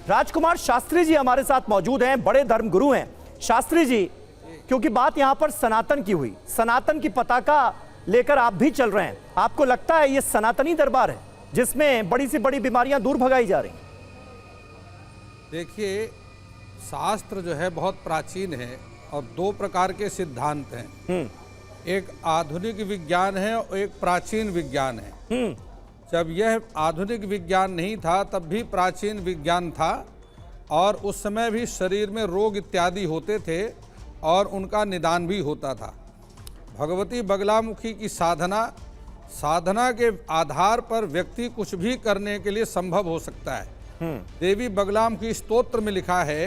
राजकुमार शास्त्री जी हमारे साथ मौजूद हैं, बड़े धर्मगुरु हैं। शास्त्री जी, क्योंकि बात यहां पर सनातन की हुई, सनातन की पताका लेकर आप भी चल रहे हैं, आपको लगता है ये सनातनी दरबार है जिसमें बड़ी से बड़ी बीमारियां दूर भगाई जा रही हैं? देखिए, शास्त्र जो है बहुत प्राचीन है और दो प्रकार के सिद्धांत हैं। एक आधुनिक विज्ञान है और एक प्राचीन विज्ञान है। जब यह आधुनिक विज्ञान नहीं था तब भी प्राचीन विज्ञान था और उस समय भी शरीर में रोग इत्यादि होते थे और उनका निदान भी होता था। भगवती बगलामुखी की साधना के आधार पर व्यक्ति कुछ भी करने के लिए संभव हो सकता है। देवी बगलामुखी स्तोत्र में लिखा है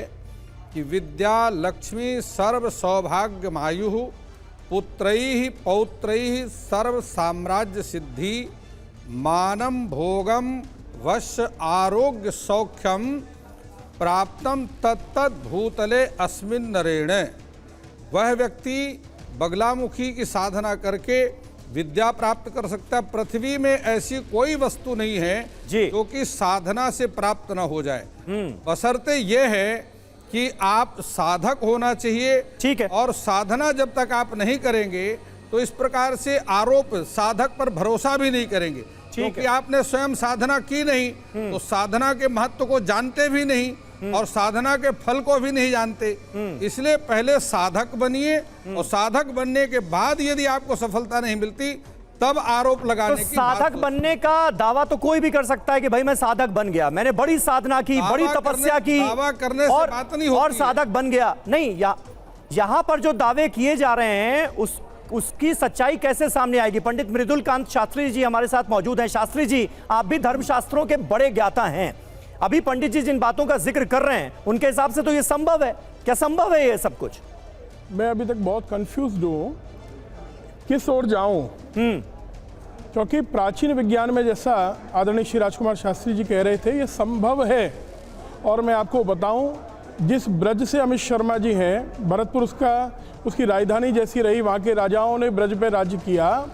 कि विद्या लक्ष्मी सर्व सौभाग्य मायु पुत्रैः पौत्रैः सर्व साम्राज्य सिद्धि मानम भोगम वश आरोग्य सौख्यम प्राप्तम तत्तद भूतले अस्मिन् नरेण। वह व्यक्ति बगलामुखी की साधना करके विद्या प्राप्त कर सकता है। पृथ्वी में ऐसी कोई वस्तु नहीं है जो कि साधना से प्राप्त न हो जाए, बशर्ते यह है कि आप साधक होना चाहिए। ठीक है। और साधना जब तक आप नहीं करेंगे तो इस प्रकार से आरोप, साधक पर भरोसा भी नहीं करेंगे क्योंकि आपने स्वयं साधना की नहीं तो साधना के महत्व को जानते भी नहीं और साधना के फल को भी नहीं जानते। इसलिए पहले साधक बनिए और साधक बनने के बाद यदि आपको सफलता नहीं मिलती तब आरोप लगाने की साधक बनने का दावा तो कोई भी कर सकता है कि भाई मैं साधक बन गया, मैंने बड़ी साधना की, बड़ी तपस्या की, दावा करने से बात नहीं होती और साधक बन गया। नहीं, यहाँ पर जो दावे किए जा रहे हैं उसकी सच्चाई कैसे सामने आएगी? पंडित मृदुलकांत शास्त्री जी हमारे साथ मौजूद हैं। शास्त्री जी, आप भी धर्मशास्त्रों के बड़े ज्ञाता हैं। अभी पंडित जी जिन बातों का जिक्र कर रहे हैं उनके हिसाब से तो ये संभव है? क्या संभव है ये सब कुछ? मैं अभी तक बहुत कंफ्यूज्ड हूं किस ओर जाऊं, क्योंकि प्राचीन विज्ञान में जैसा आदरणीय श्री राजकुमार शास्त्री जी कह रहे थे ये संभव है। और मैं आपको बताऊं, जिस ब्रज से अमित शर्मा जी हैं, भरतपुर उसकी राजधानी जैसी रही, वहाँ के राजाओं ने ब्रज पे राज्य किया।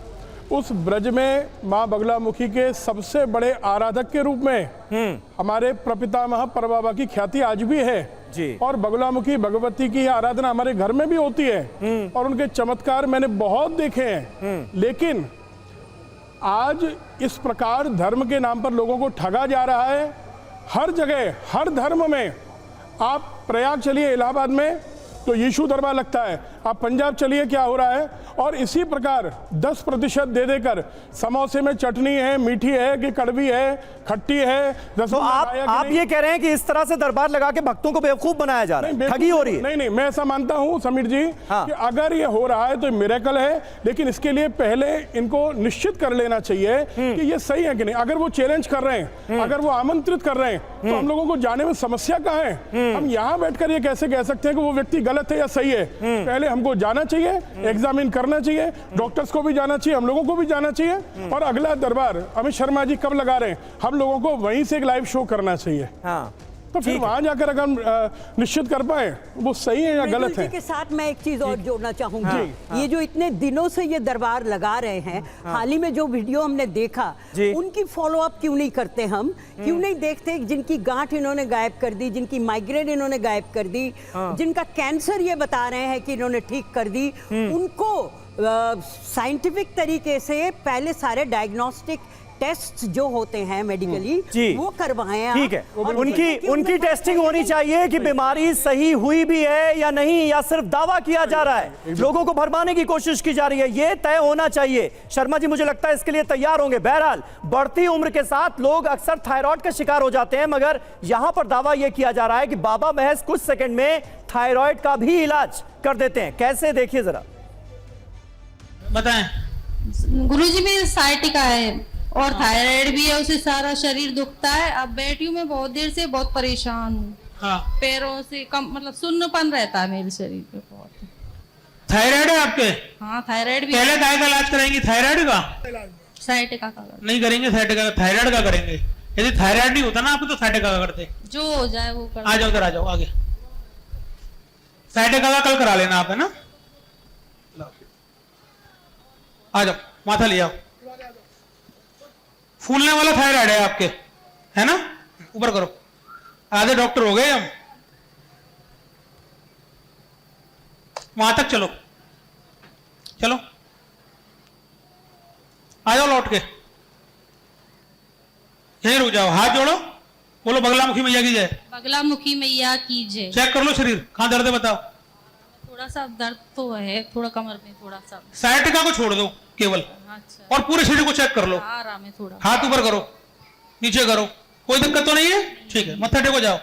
उस ब्रज में माँ बगलामुखी के सबसे बड़े आराधक के रूप में हमारे प्रपितामह परबाबा की ख्याति आज भी है जी। और बगलामुखी भगवती की आराधना हमारे घर में भी होती है और उनके चमत्कार मैंने बहुत देखे हैं। लेकिन आज इस प्रकार धर्म के नाम पर लोगों को ठगा जा रहा है। हर जगह, हर धर्म में, आप प्रयाग चलिए इलाहाबाद में तो यीशु दरबार लगता है, आप पंजाब चलिए क्या हो रहा है। और इसी प्रकार 10% दे देकर समोसे में चटनी है, मीठी है कि कड़वी है, खट्टी है, तो आप ये कह रहे हैं कि इस तरह से दरबार लगा के भक्तों को बेवकूफ बनाया जा रहा है, ठगी हो रही है? नहीं, मैं ऐसा मानता हूं समीर जी कि अगर ये हो रहा है तो मिरेकल है, लेकिन इसके लिए पहले इनको निश्चित कर लेना चाहिए कि ये सही है कि नहीं। अगर वो चैलेंज कर रहे हैं, अगर वो आमंत्रित कर रहे हैं तो हम लोगों को जाने में समस्या कहाँ है? हम यहाँ बैठकर ये कैसे कह सकते हैं कि वो व्यक्ति गलत है या सही है? पहले हमको जाना चाहिए, एग्जामिन करना चाहिए, डॉक्टर्स को भी जाना चाहिए, हम लोगों को भी जाना चाहिए। और अगला दरबार अमित शर्मा जी कब लगा रहे हैं, हम लोगों को वहीं से एक लाइव शो करना चाहिए। तो फिर वहां जाकर अगर हम निश्चित कर पाए वो सही है या गलत है। के साथ मैं एक चीज और जोड़ना चाहूंगी। ये जो इतने दिनों से ये दरबार लगा रहे हैं, हाल ही में जो वीडियो हमने देखा, उनकी फॉलो अप क्यों नहीं करते? हम क्यों नहीं देखते जिनकी गांठ इन्होंने गायब कर दी, जिनकी माइग्रेन इन्होंने गायब कर दी, जिनका कैंसर ये बता रहे हैं कि इन्होंने ठीक कर दी, उनको साइंटिफिक तरीके से पहले सारे डायग्नोस्टिक टेस्ट जो होते हैं मेडिकली वो करवाएं। ठीक है, उनकी टेस्टिंग होनी चाहिए कि बीमारी सही हुई भी है या नहीं, या सिर्फ दावा किया जा रहा है, लोगों को भरमाने की कोशिश की जा रही है, ये तय होना चाहिए। शर्मा जी मुझे लगता है इसके लिए तैयार होंगे। बहरहाल बढ़ती उम्र के साथ लोग अक्सर थायराइड का शिकार हो जाते हैं, मगर यहां पर दावा यह किया जा रहा है कि बाबा महज कुछ सेकंड में थायराइड का भी इलाज कर देते हैं। कैसे, देखिए जरा बताएं। गुरुजी मेरी साइटिका है और थायराइड भी है, उसे सारा शरीर दुखता है। अब बैठी हूँ मैं बहुत देर से, बहुत परेशान हूँ। पैरों से कम, मतलब सुन्नपन रहता है मेरे शरीर पे बहुत। थायराइड है आपके? हाँ, थायराइड भी। पहले काय का इलाज कराएंगे? थायराइड का? साइटिका का नहीं करेंगे, साइटिका थायराइड का करेंगे। यदि थायराइड नहीं होता ना आपको तो साइटिका का करते। जो हो जाए वो कर। आ जाओ उधर, आ जाओ आगे। साइटिका का कल करा लेना आप, है ना? आ जाओ, माथा ले आओ। फूलने वाला थायराइड है आपके, है ना? ऊपर करो, आधे डॉक्टर हो गए हम। वहां तक चलो, चलो आ जाओ लौट के, यहीं रुक जाओ, हाथ जोड़ो, बोलो बगलामुखी मैया की जय। बगलामुखी मैया की जय। चेक कर लो शरीर, कहां दर्द है बताओ। थोड़ा सा दर्द तो है, थोड़ा कमर में थोड़ा सा। साइटिका को छोड़ दो केवल, अच्छा, और पूरे शरीर को चेक कर लो। आराम है थोड़ा। हाथ ऊपर करो, नीचे करो, कोई दिक्कत तो नहीं है? ठीक है, मत्था टेको, जाओ।